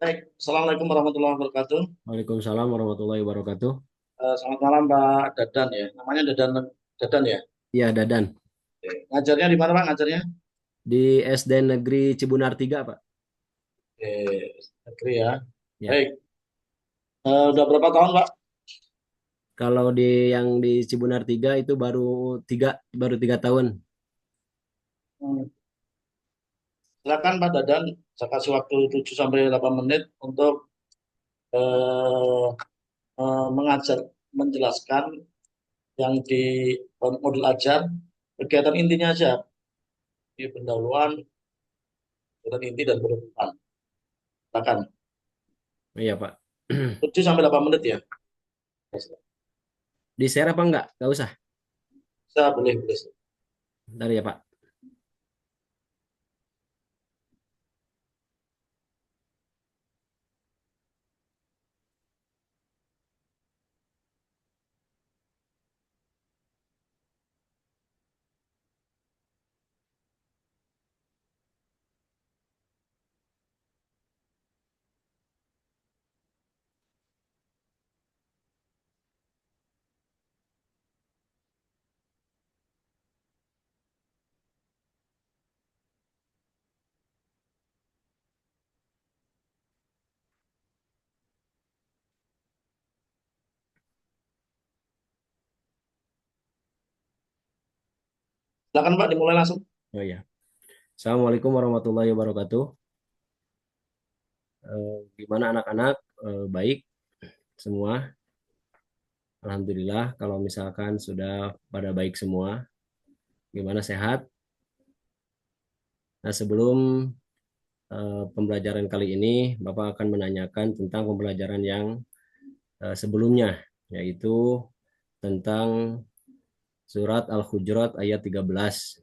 Baik, Assalamualaikum warahmatullahi wabarakatuh. Waalaikumsalam warahmatullahi wabarakatuh. Selamat malam Pak Dadan ya. Namanya Dadan Dadan ya. Iya, Dadan. Ngajarnya di mana Pak ngajarnya? Di SD Negeri Cibunar 3, Pak. Negeri ya. Ya. Baik, udah berapa tahun Pak? Kalau yang di Cibunar 3 itu baru tiga tahun. Hmm, Silakan Pak Dadan, saya kasih waktu 7 sampai 8 menit untuk eh, mengajar, menjelaskan yang di modul ajar, kegiatan intinya aja, di pendahuluan, kegiatan inti dan penutupan. Silakan. Iya, Pak. 7 sampai 8 menit ya. Di share apa enggak? Enggak usah. Saya boleh boleh. Bentar ya, Pak. Silakan Pak, dimulai langsung. Oh iya. Assalamualaikum warahmatullahi wabarakatuh. Gimana anak-anak? Baik semua. Alhamdulillah. Kalau misalkan sudah pada baik semua. Gimana sehat? Nah, sebelum pembelajaran kali ini, Bapak akan menanyakan tentang pembelajaran yang sebelumnya, yaitu tentang surat Al-Hujurat ayat 13.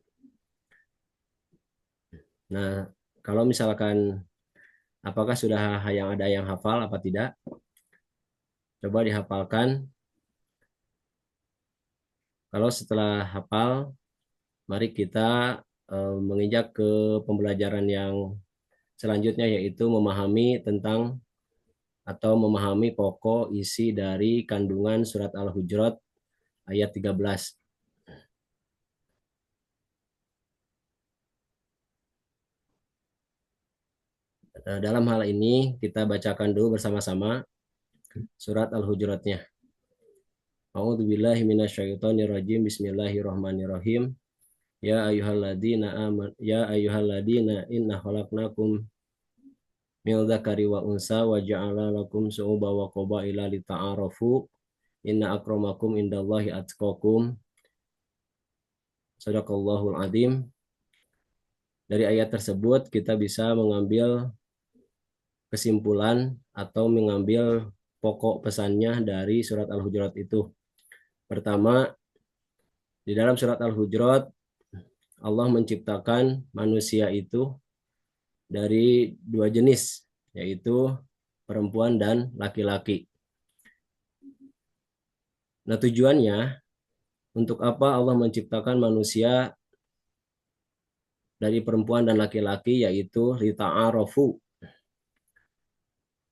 Nah, kalau misalkan apakah sudah ada yang hafal apa tidak? Coba dihafalkan. Kalau setelah hafal, mari kita menginjak ke pembelajaran yang selanjutnya, yaitu memahami tentang atau memahami pokok isi dari kandungan surat Al-Hujurat ayat 13. Dalam hal ini kita bacakan dulu bersama-sama surat Al-Hujuratnya. A'udzubillahi minasyaitonirrajim. Bismillahirrahmanirrahim. Ya ayyuhalladzina inna khalaqnakum min dzakari wa unsa wa ja'ala lakum syu'uba wa qabaila lita'arafu inna akramakum indallahi atqakum. Shadaqallahul adzim. Dari ayat tersebut kita bisa mengambil kesimpulan atau mengambil pokok pesannya dari surat Al-Hujurat itu. Pertama, di dalam surat Al-Hujurat Allah menciptakan manusia itu dari dua jenis, yaitu perempuan dan laki-laki. Nah, tujuannya untuk apa Allah menciptakan manusia dari perempuan dan laki-laki, yaitu lita'arofu.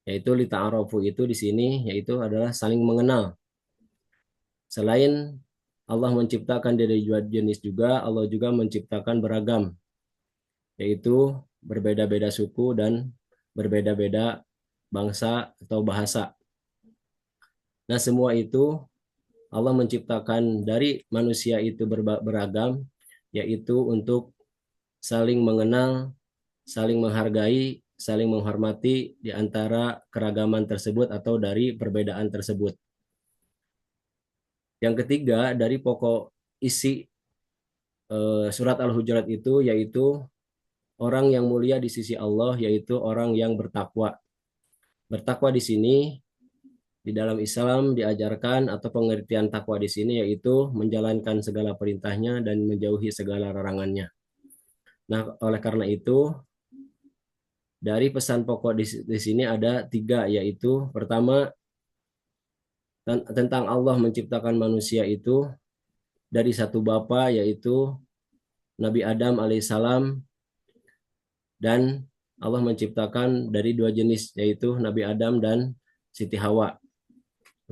Yaitu lita'arofu itu di sini yaitu adalah saling mengenal. Selain Allah menciptakan dari dua jenis juga, Allah juga menciptakan beragam, yaitu berbeda-beda suku dan berbeda-beda bangsa atau bahasa. Nah, semua itu Allah menciptakan dari manusia itu beragam, yaitu untuk saling mengenal, saling menghargai, saling menghormati di antara keragaman tersebut atau dari perbedaan tersebut. Yang ketiga, dari pokok isi surat Al-Hujurat itu, yaitu orang yang mulia di sisi Allah, yaitu orang yang bertakwa. Bertakwa di sini di dalam Islam diajarkan atau pengertian takwa di sini yaitu menjalankan segala perintahnya dan menjauhi segala larangannya. Nah, oleh karena itu dari pesan pokok di sini ada tiga, yaitu pertama tentang Allah menciptakan manusia itu dari satu bapa, yaitu Nabi Adam alaihissalam, dan Allah menciptakan dari dua jenis, yaitu Nabi Adam dan Siti Hawa.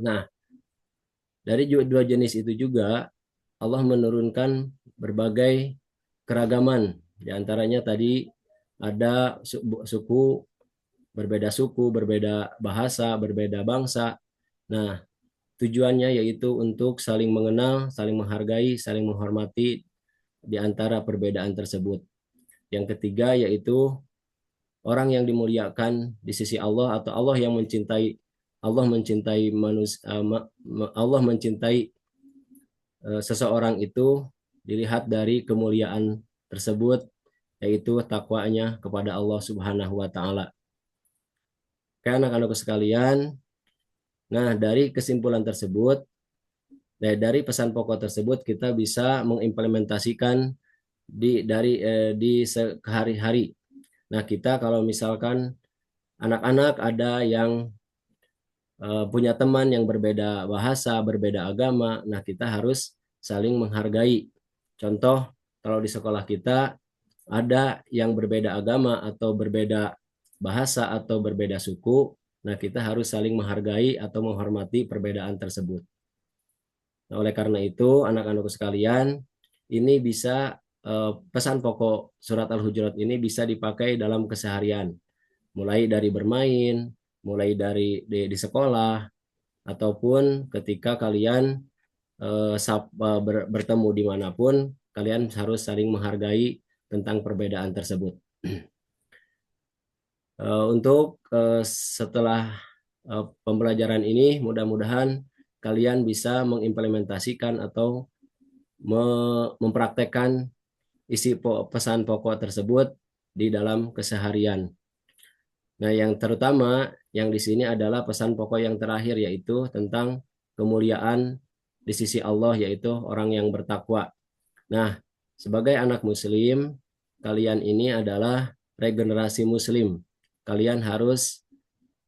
Nah, dari dua jenis itu juga Allah menurunkan berbagai keragaman. Di antaranya tadi ada suku, berbeda bahasa, berbeda bangsa. Nah, tujuannya yaitu untuk saling mengenal, saling menghargai, saling menghormati di antara perbedaan tersebut. Yang ketiga yaitu orang yang dimuliakan di sisi Allah, atau Allah mencintai manusia, Allah mencintai seseorang itu dilihat dari kemuliaan tersebut, yaitu takwanya kepada Allah Subhanahu wa taala. Karena anak-anakku sekalian, nah dari kesimpulan tersebut, dari pesan pokok tersebut kita bisa mengimplementasikan di sehari-hari. Nah, kita kalau misalkan anak-anak ada yang punya teman yang berbeda bahasa, berbeda agama, nah kita harus saling menghargai. Contoh, kalau di sekolah kita ada yang berbeda agama atau berbeda bahasa atau berbeda suku, nah kita harus saling menghargai atau menghormati perbedaan tersebut. Nah, oleh karena itu, anak-anakku sekalian, ini bisa pesan pokok surat Al-Hujurat ini bisa dipakai dalam keseharian, mulai dari bermain, mulai dari di sekolah, ataupun ketika kalian bertemu dimanapun, kalian harus saling menghargai tentang perbedaan tersebut. Untuk setelah pembelajaran ini, mudah-mudahan kalian bisa mengimplementasikan atau mempraktekkan isi pesan pokok tersebut di dalam keseharian. Nah, yang terutama yang di sini adalah pesan pokok yang terakhir, yaitu tentang kemuliaan di sisi Allah, yaitu orang yang bertakwa. Nah, sebagai anak muslim, kalian ini adalah regenerasi muslim. Kalian harus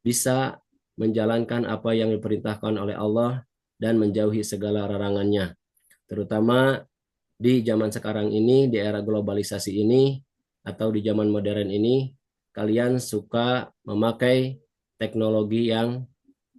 bisa menjalankan apa yang diperintahkan oleh Allah dan menjauhi segala larangannya. Terutama di zaman sekarang ini, di era globalisasi ini, atau di zaman modern ini, kalian suka memakai teknologi yang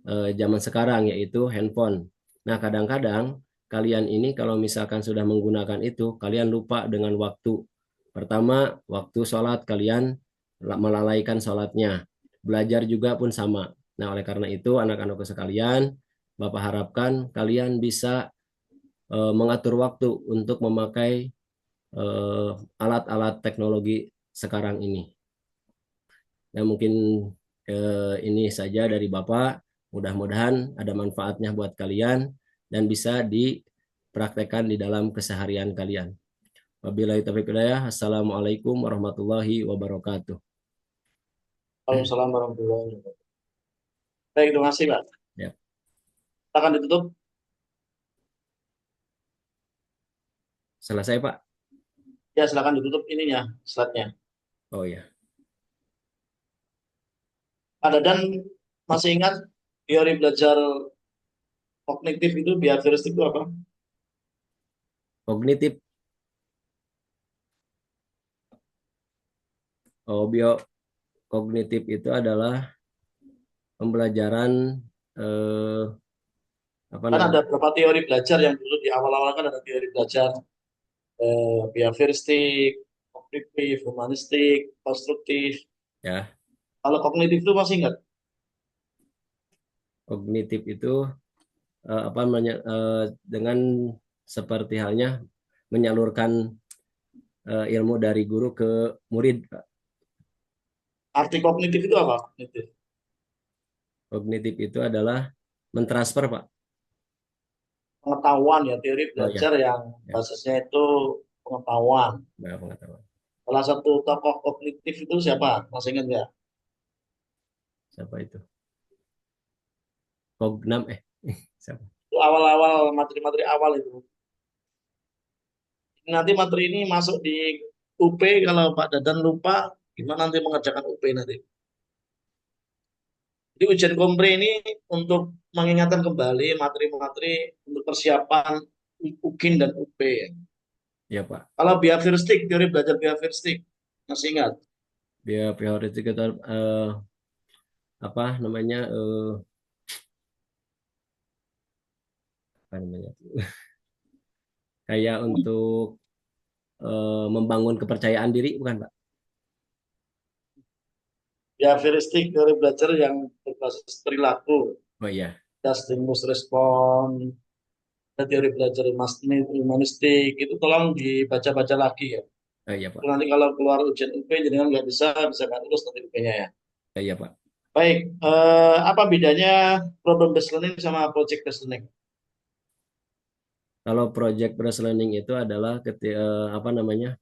zaman sekarang, yaitu handphone. Nah, kadang-kadang kalian ini kalau misalkan sudah menggunakan itu, kalian lupa dengan waktu. Pertama, waktu sholat kalian melalaikan sholatnya. Belajar juga pun sama. Nah, oleh karena itu, anak-anakku sekalian, Bapak harapkan kalian bisa mengatur waktu untuk memakai alat-alat teknologi sekarang ini. Nah, mungkin ini saja dari Bapak. Mudah-mudahan ada manfaatnya buat kalian dan bisa dipraktekkan di dalam keseharian kalian. Wabillahi taufiq hidayah. Assalamualaikum warahmatullahi wabarakatuh. Waalaikumsalam warahmatullahi wabarakatuh. Baik, terima kasih, Pak. Ya, Akan ditutup. selesai Pak. Ya, silakan ditutup ininya, slide-nya. Oh ya, Pak Dadan masih ingat teori belajar kognitif itu, behavioristik itu apa? kognitif. Oh, kognitif itu adalah pembelajaran eh, apa Kan ada namanya? beberapa teori belajar yang dulu di awal-awal kan ada teori belajar behavioristik, kognitif, humanistik, konstruktif. Ya, Kalau kognitif itu masih ingat? kognitif itu apa namanya, dengan seperti halnya menyalurkan ilmu dari guru ke murid, Pak. Arti kognitif itu apa? Kognitif. Kognitif itu adalah mentransfer, Pak. Pengetahuan ya, teori Oh belajar ya, yang ya, basisnya itu pengetahuan. pengetahuan. Salah satu tokoh kognitif itu siapa? Masih ingat nggak? Siapa itu? Kognam siapa? Itu awal-awal materi-materi awal itu. Nanti materi ini masuk di UP, kalau Pak Dadan lupa gimana nanti mengerjakan UP nanti. Jadi ujian kompre ini untuk mengingatkan kembali materi-materi untuk persiapan UKIN dan UP. Ya, Pak. Kalau behavioristik, teori belajar behavioristik, masih ingat? Ya, priority kita apa namanya apa namanya kayak untuk membangun kepercayaan diri bukan Pak? Ya, heuristik teori belajar yang berbasis perilaku, Oh iya, ya, stimulus respon, dan teori belajar humanistik, itu tolong dibaca-baca lagi ya. oh, iya Pak, Nanti kalau keluar ujian UP jadi nggak bisa nggak lulus nanti UP-nya ya. oh, iya Pak. Baik, apa bedanya problem based learning sama project based learning? Kalau project based learning itu adalah apa namanya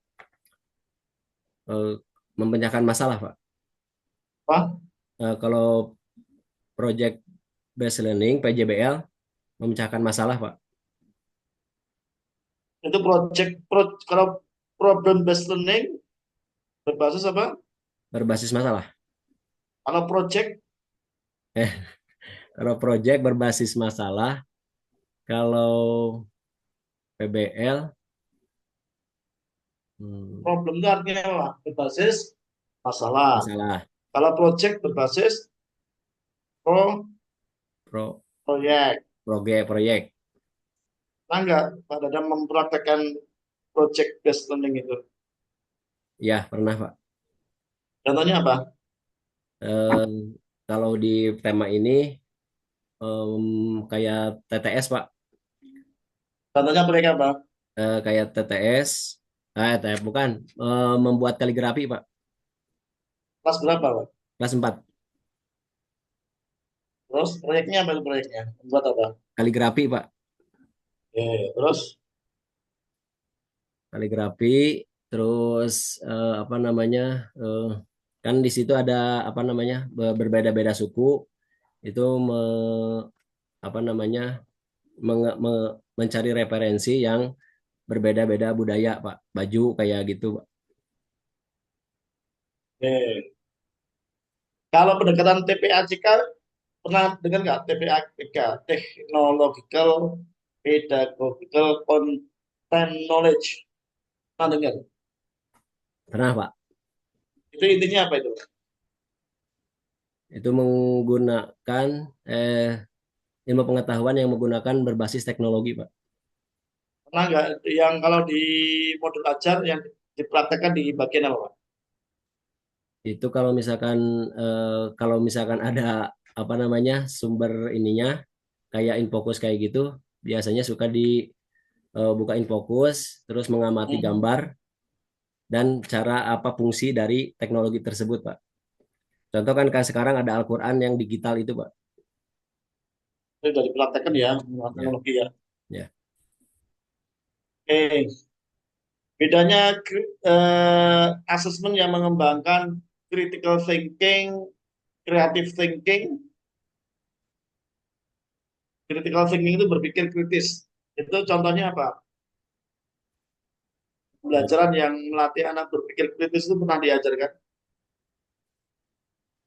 eh, memecahkan masalah Pak. Apa? Kalau project based learning PJBL memecahkan masalah Pak, Itu kalau problem based learning berbasis apa? berbasis masalah. Kalau project Eh, kalau project berbasis masalah, kalau PBL hmm, problem itu artinya apa? Berbasis masalah. masalah Kalau project berbasis pro proyek. proyek. Nah, enggak Pak Dadang mempraktekkan project based learning itu. Ya, pernah Pak. Contohnya apa? Eh, kalau di tema ini kayak TTS Pak. Contohnya proyek apa? Kayak TTS, TTS bukan, membuat kaligrafi Pak. Kelas berapa, Pak? Kelas 4 Terus proyeknya apa itu proyeknya? Membuat apa? kaligrafi Pak. Oke, terus Kaligrafi, terus apa namanya, eh, kan di situ ada apa namanya berbeda-beda suku, itu apa namanya mencari referensi yang berbeda-beda budaya Pak, baju kayak gitu Pak. oke. Kalau pendekatan TPACK pernah dengar nggak TPACK? Technological Pedagogical Content Knowledge. Pernah dengar? Pernah Pak. Itu intinya apa itu? Itu menggunakan ilmu pengetahuan yang menggunakan berbasis teknologi Pak. Pernah nggak yang kalau di modul ajar yang dipraktekkan di bagian apa, Pak? Itu kalau misalkan ada apa namanya sumber ininya kayak Infocus kayak gitu, biasanya suka buka Infocus terus mengamati Hmm. gambar dan cara apa fungsi dari teknologi tersebut, Pak. Contoh kan sekarang ada Al-Qur'an yang digital itu, Pak. Itu sudah dipraktekkan ya, Ya, teknologi ya. ya. Oke. Bedanya asesmen yang mengembangkan critical thinking, creative thinking. Critical thinking itu berpikir kritis. Itu contohnya apa? Pembelajaran yang melatih anak berpikir kritis itu pernah diajarkan.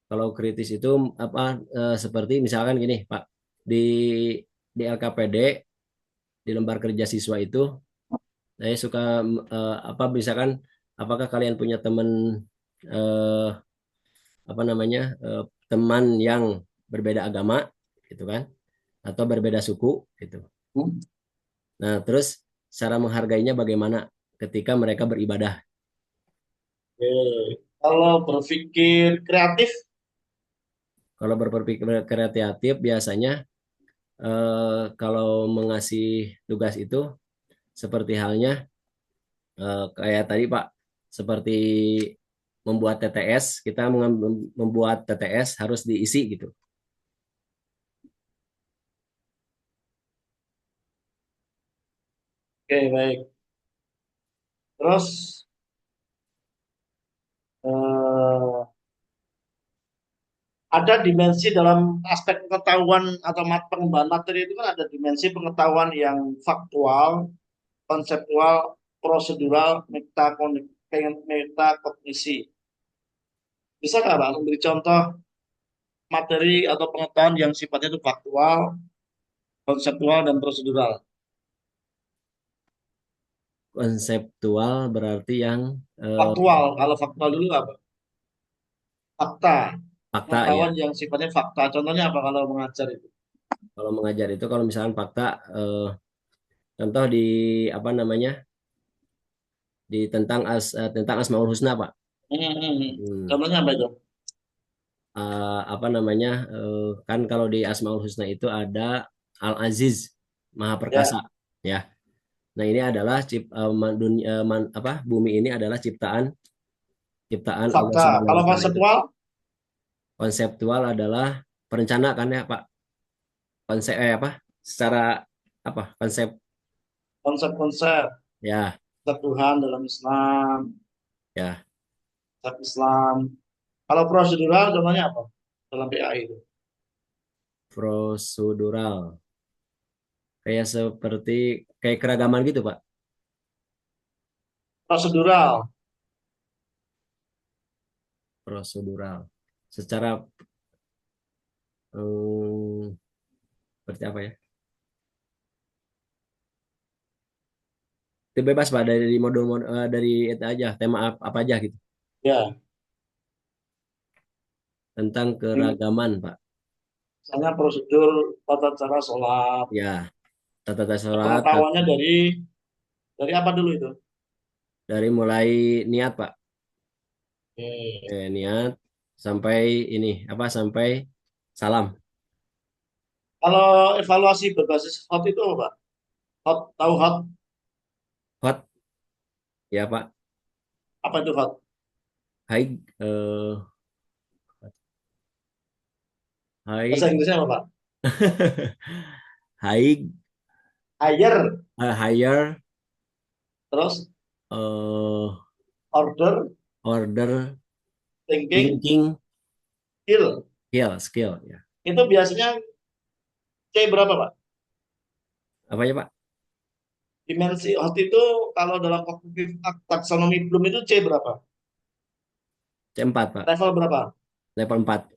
Kalau kritis itu apa seperti misalkan gini, Pak. Di LKPD di lembar kerja siswa itu saya suka apa misalkan apakah kalian punya teman eh, apa namanya teman yang berbeda agama gitu kan atau berbeda suku gitu. Hmm. Nah, terus cara menghargainya bagaimana ketika mereka beribadah? Oke. Kalau berpikir kreatif, Kalau berpikir kreatif biasanya kalau mengasih tugas itu seperti halnya kayak tadi Pak, seperti membuat TTS, kita membuat TTS harus diisi gitu. oke baik. Terus eh, ada dimensi dalam aspek pengetahuan atau pengembangan materi itu kan ada dimensi pengetahuan yang faktual, konseptual, prosedural, metakognisi. Bisa nggak Bang memberi contoh materi atau pengetahuan yang sifatnya itu faktual, konseptual, dan prosedural? Konseptual berarti yang Faktual, kalau faktual dulu apa? fakta, Fakta ya. pengetahuan yang sifatnya fakta. Contohnya apa kalau mengajar itu? Kalau mengajar itu kalau misalkan fakta, contoh di apa namanya, di tentang Asmaul Husna Pak. Hmm. Contohnya apa itu? Apa namanya, kan kalau di Asmaul Husna itu ada Al Aziz, Maha Perkasa, Ya, ya. Nah ini adalah bumi ini adalah ciptaan ciptaan Allah fakta. Subhanahu Kalau Wa Taala itu. konseptual, Konseptual adalah perencanaan ya Pak. Konsep apa? Secara apa? Konsep konsep-konsep ya, Tuhan dalam Islam, ya, konsep Islam. Kalau prosedural, contohnya apa? Dalam PAI itu. prosedural. Kayak keragaman gitu Pak. Prosedural, Prosedural. Secara hmm, seperti apa ya? Itu bebas Pak dari modul, dari itu aja, tema apa aja gitu. ya. Tentang keragaman Pak. Misalnya prosedur tata cara sholat. Ya, tata sholat, Pengetahuannya dari apa dulu itu? dari mulai niat Pak. Oke. Niat sampai ini apa sampai salam. Kalau evaluasi berbasis hot itu apa, Pak? Hot, tahu hot? Hot ya Pak. Apa itu hot? Hai, Bahasa hai, Inggrisnya apa, Pak? hai, Higher, higher, terus eh, order, order, thinking, thinking, skill. skill ya. Itu biasanya C berapa, Pak? Apa ya Pak? Dimensi hot itu kalau dalam kognitif taksonomi Bloom itu C berapa? C4 Pak. Level berapa? Level 4.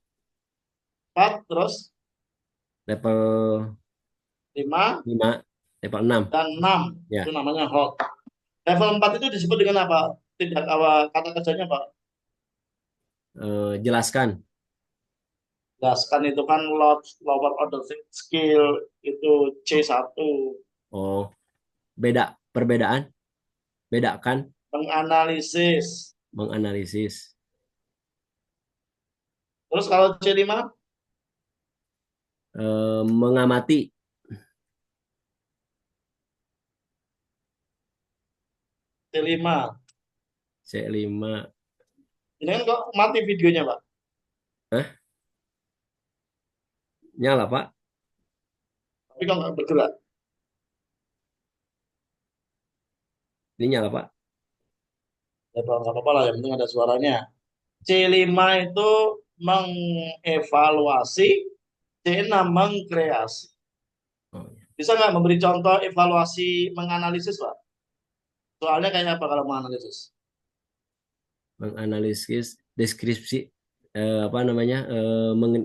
4, terus Level 5 5, level 6 dan 6. Itu ya. namanya hot. Level 4 itu disebut dengan apa? Tidak apa kata kerjanya, Pak? Jelaskan. Jelaskan itu kan lower order skill itu C1. Oh, perbedaan, bedakan, Menganalisis. menganalisis. Terus kalau C5, Mengamati. C5. C5. Ini kan kok mati videonya, Pak? Hah? Nyala Pak. Tapi kok nggak bergerak? Ini nyala Pak. Ya, Pak, nggak apa-apa lah, yang penting ada suaranya. C5 itu mengevaluasi, C6 mengkreasi. Oh, ya. Bisa nggak memberi contoh evaluasi menganalisis, Pak? Soalnya kayak apa kalau menganalisis? Menganalisis, deskripsi, apa namanya,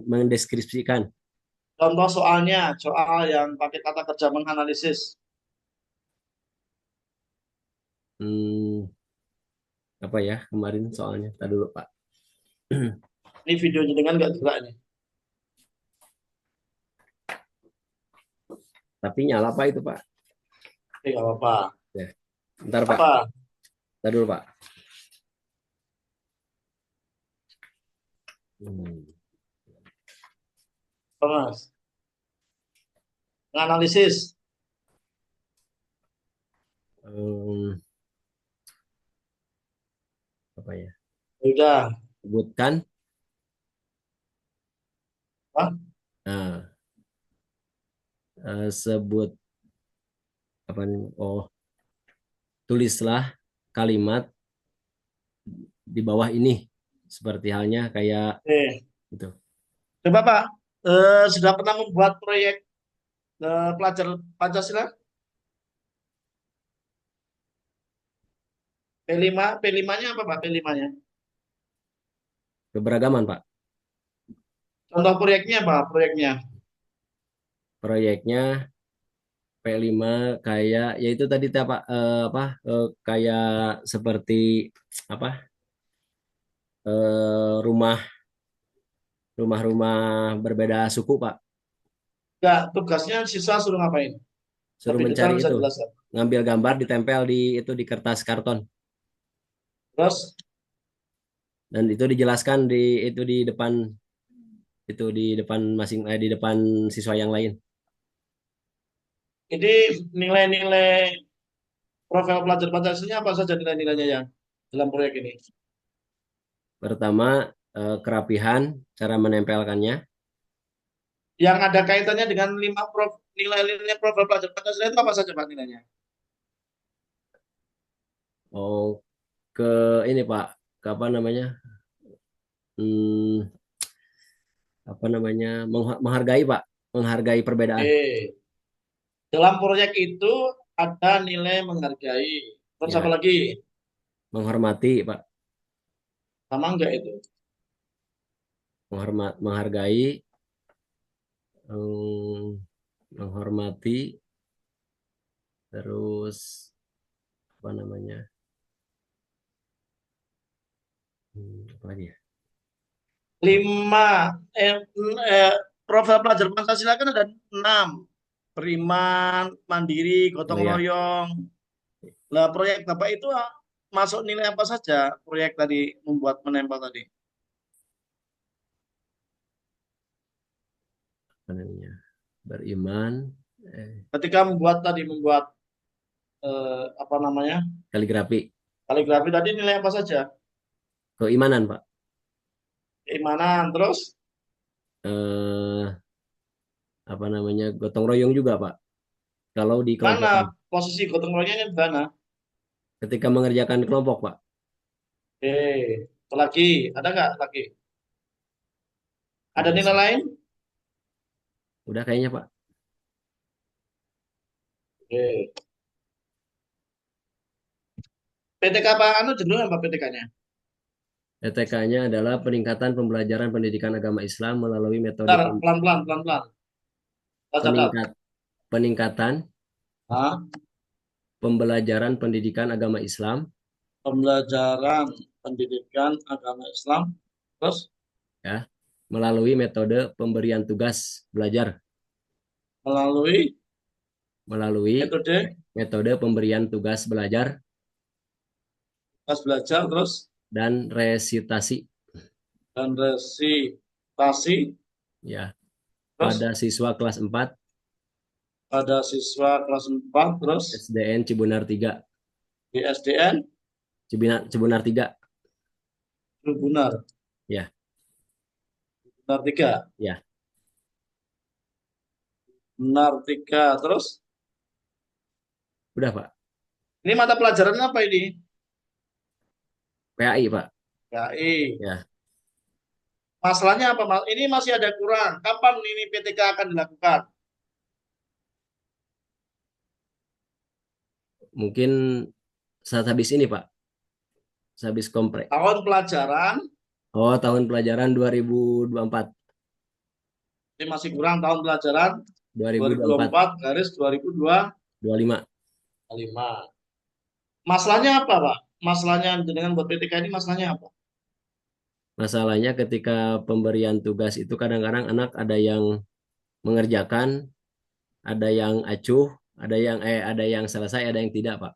mendeskripsikan. Contoh soalnya, soal yang pakai kata kerja menganalisis. Hmm, apa ya kemarin soalnya? Tadi dulu Pak. Ini videonya dengan nggak gerak ini. Tapi nyala Pak itu Pak. Oke, nggak apa-apa. Ya, ntar Pak. Apa? Tadi dulu Pak. Hmm. Apa, Mas? Menganalisis. Hmm, apa ya? Udah. Sebutkan. Hah? Nah, sebut apa nih? Oh, tulislah kalimat di bawah ini seperti halnya kayak Oke. itu. Coba, Pak, sudah pernah membuat proyek pelajar Pancasila? P5, P5-nya apa, Pak? P5-nya. Keberagaman Pak. Contoh proyeknya apa? Proyeknya. Proyeknya P5 kayak yaitu tadi Pak, apa, kayak seperti apa, rumah rumah-rumah berbeda suku, Pak. Enggak, tugasnya siswa suruh ngapain? Suruh Lebih detail mencari bisa itu, jelaskan. ngambil gambar ditempel di itu di kertas karton Terus dan itu dijelaskan di itu di depan itu di depan di depan siswa yang lain. ini nilai-nilai profil pelajar Pancasilanya apa saja nilai-nilainya yang dalam proyek ini? Pertama, kerapihan, cara menempelkannya. Yang ada kaitannya dengan nilai-nilai profil pelajar Pancasila itu apa saja Pak nilainya? Oh, ke ini Pak, ke apa namanya? Hmm, apa namanya? Menghargai Pak, menghargai perbedaan, Oke. Dalam proyek itu ada nilai menghargai. Terus apa ya, lagi? menghormati Pak, Sama enggak itu? menghargai, menghormati, terus apa namanya? Apa lagi ya? Lima, profil pelajar Pancasila kan ada enam. Beriman, mandiri, Oh gotong ya, royong. Lah proyek Bapak itu masuk nilai apa saja proyek tadi membuat menempel tadi? apa namanya? Beriman, Ketika membuat apa namanya kaligrafi, kaligrafi tadi nilai apa saja? keimanan Pak. Keimanan, terus Eh, apa namanya? Gotong royong juga Pak. Kalau di mana kelompokan, posisi gotong royongnya di mana? ketika mengerjakan kelompok Pak, Lagi ada nggak lagi? Ada udah nilai sih, lain? udah kayaknya Pak. Oke. PTK apa anu judulnya apa PTK-nya? ETK-nya adalah peningkatan pembelajaran pendidikan agama Islam melalui metode Bentar, pelan-pelan, pelan-pelan. Kita catat. peningkat peningkatan Hah? pembelajaran pendidikan agama Islam Pembelajaran pendidikan agama Islam. Terus ya melalui metode pemberian tugas belajar melalui melalui metode metode pemberian tugas belajar pas belajar terus dan resitasi dan resitasi ya pada terus siswa kelas 4 pada siswa kelas 4 terus SDN Cibunar 3 di SDN Cibunar 3 Benar ya benar tiga ya benar tiga terus udah Pak. ini mata pelajaran apa ini? PAI Pak KI. ya Masalahnya apa Mas? Ini masih ada kurang. Kapan ini PTK akan dilakukan? mungkin saat habis ini Pak, habis komprek. Tahun pelajaran Oh, tahun pelajaran 2024. ini masih kurang tahun pelajaran 2024. 2024 garis 25. 2025. Masalahnya apa, Pak? Masalahnya dengan buat PTK ini masalahnya apa? Masalahnya ketika pemberian tugas itu kadang-kadang anak ada yang mengerjakan, ada yang acuh, ada yang selesai, ada yang tidak, Pak.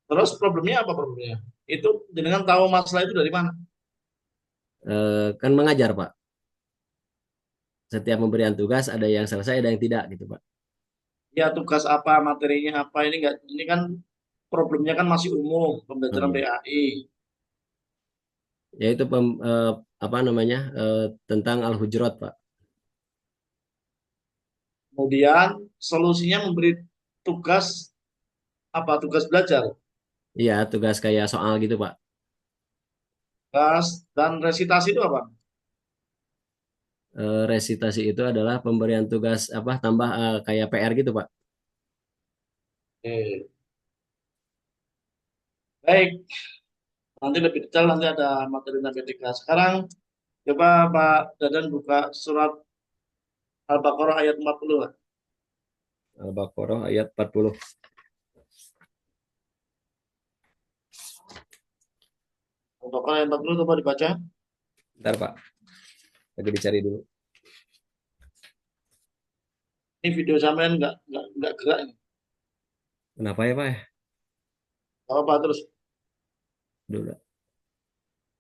Terus problemnya apa problemnya? Itu dengan tahu masalah itu dari mana? Kan mengajar, Pak. Setiap pemberian tugas ada yang selesai, ada yang tidak gitu, Pak. Ya tugas apa, materinya apa ini enggak ini kan problemnya kan masih umum, Oh pembelajaran iya. PAI. Yaitu apa namanya? Tentang Al-Hujurat, Pak. Kemudian solusinya memberi tugas apa? Tugas belajar, Iya, tugas kayak soal gitu, Pak. tugas dan resitasi itu apa? Resitasi itu adalah pemberian tugas apa tambah kayak PR gitu, Pak. Oke. Baik, nanti lebih detail nanti ada materi PTK. Sekarang coba Pak Dadan buka surat Al-Baqarah ayat 40. Al-Baqarah ayat 40. Al-Baqarah ayat 40 coba dibaca. Bentar, Pak. Lagi dicari dulu. Ini video sampean nggak gerak ini. Kenapa ya Pak? Ya? Apa apa terus? Dulu.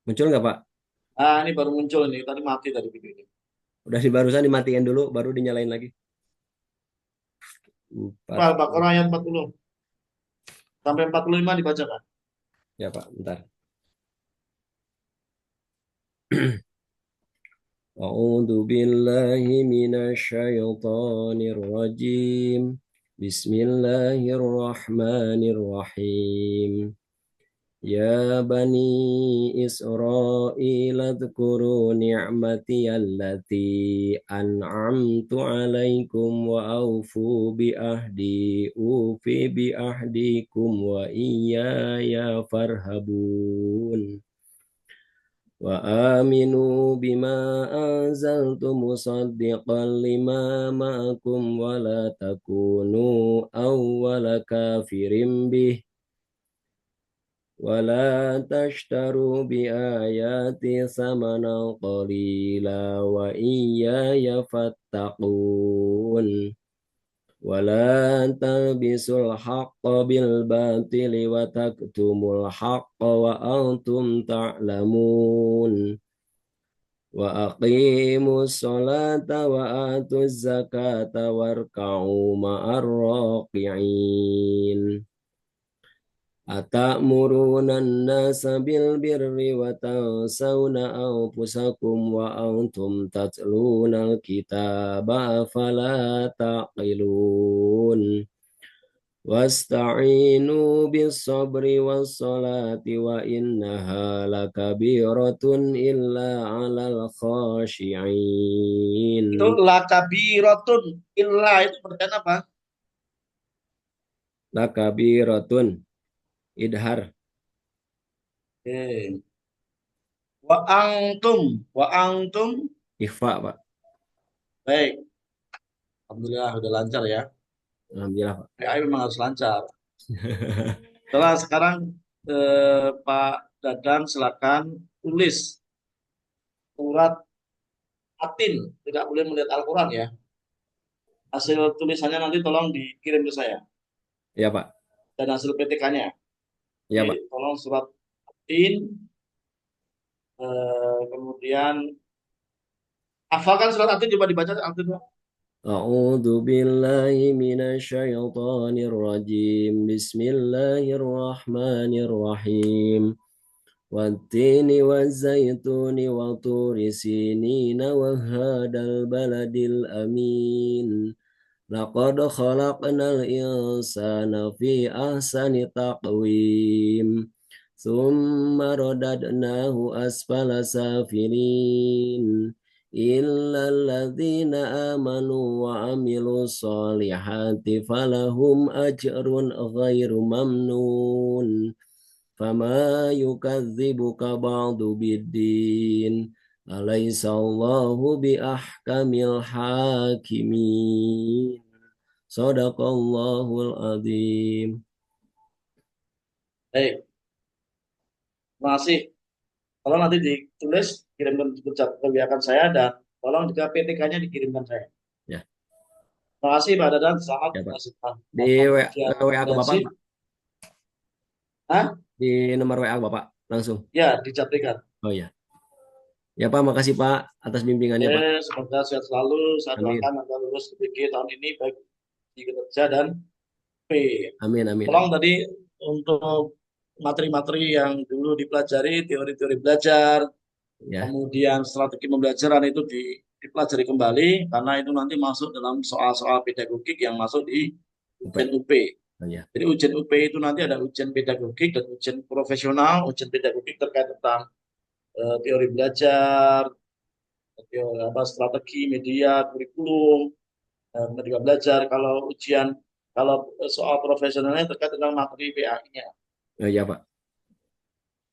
Muncul nggak Pak? Ah, ini baru muncul ini. Tadi mati tadi videonya. Udah di barusan dimatiin dulu, baru dinyalain lagi. Empat. Al-Baqarah ayat 40 sampai 45 dibacakan. Ya Pak, bentar. أعوذ بالله من الشيطان الرجيم. بسم الله الرحمن الرحيم. يا بني إسرائيل اذكروا نعمتي التي أنعمت عليكم وأوفوا بأهدي أوف بأهديكم وإياي فارهبون وآمنوا بما أنزلت مصدقا لما معكم ولا تكونوا أول كافر به ولا تشتروا بآياتي ثمنا قليلا وإياي فاتقون ولا تلبسوا الحق بالباطل وتكتموا الحق وأنتم تعلمون وأقيموا الصلاة وآتوا الزكاة واركعوا مع الراكعين أتأمرون الناس بالبر وتنسون أنفسكم وأنتم تتلون الكتاب أفلا تعقلون واستعينوا بالصبر والصلاة وإنها لكبيرة إلا على الخاشعين. Itu lakabiratun illa itu berarti apa? Lakabiratun idhar. Eh, wa antum Ikhfa Pak. baik. Alhamdulillah udah lancar ya. Alhamdulillah Pak. PI memang harus lancar. Setelah sekarang Pak Dadan silakan tulis surat Atin, tidak boleh melihat Al-Quran ya. Hasil tulisannya nanti tolong dikirim ke saya Ya Pak. dan hasil PTK-nya. Ya Pak. Jadi tolong surat Atin, kemudian hafalkan surat Atin coba dibaca Atin. أعوذ بالله من الشيطان الرجيم بسم الله الرحمن الرحيم والتين والزيتون وطور سينين وهذا البلد الأمين لقد خلقنا الإنسان في أحسن تقويم ثم رددناه أسفل سافلين إلا الذين آمنوا وعملوا الصالحات فلهم أجر غير ممنون فما يكذبك بعد بالدين أليس الله بأحكم الحاكمين صدق الله العظيم. Baik, terima kasih. Tolong nanti ditulis, kirimkan ke saya dan tolong juga PTK-nya dikirimkan saya. Ya, Terima kasih Pak Dadan, selamat ya Pak. melaksanakan Di WA ke Bapak, intensif. Pak. Hah? Di nomor WA Bapak langsung. Ya, dicatatkan. Oh ya. Ya Pak, makasih Pak atas bimbingannya Pak. Semoga sehat selalu. Saya Amin. doakan agar lulus PG tahun ini baik di kinerja dan P. Amin, amin, Tolong amin. tadi untuk materi-materi yang dulu dipelajari, teori-teori belajar, Ya, kemudian strategi pembelajaran itu dipelajari kembali karena itu nanti masuk dalam soal-soal pedagogik yang masuk di ujian UP. UP. Oh, ya. Jadi ujian UP itu nanti ada ujian pedagogik dan ujian profesional. Ujian pedagogik terkait tentang teori belajar, teori apa, strategi, media, kurikulum, kemudian juga belajar. Kalau ujian, kalau soal profesionalnya terkait tentang materi PAI-nya. Oh, ya Pak.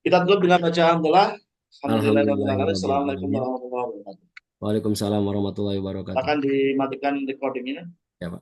Kita tutup dengan bacaan alhamdulillah. Alhamdulillah. Assalamualaikum Alhamdulillahirrahmanirrahim. warahmatullahi wabarakatuh. Waalaikumsalam warahmatullahi wabarakatuh. Akan dimatikan recording ini. Ya Pak.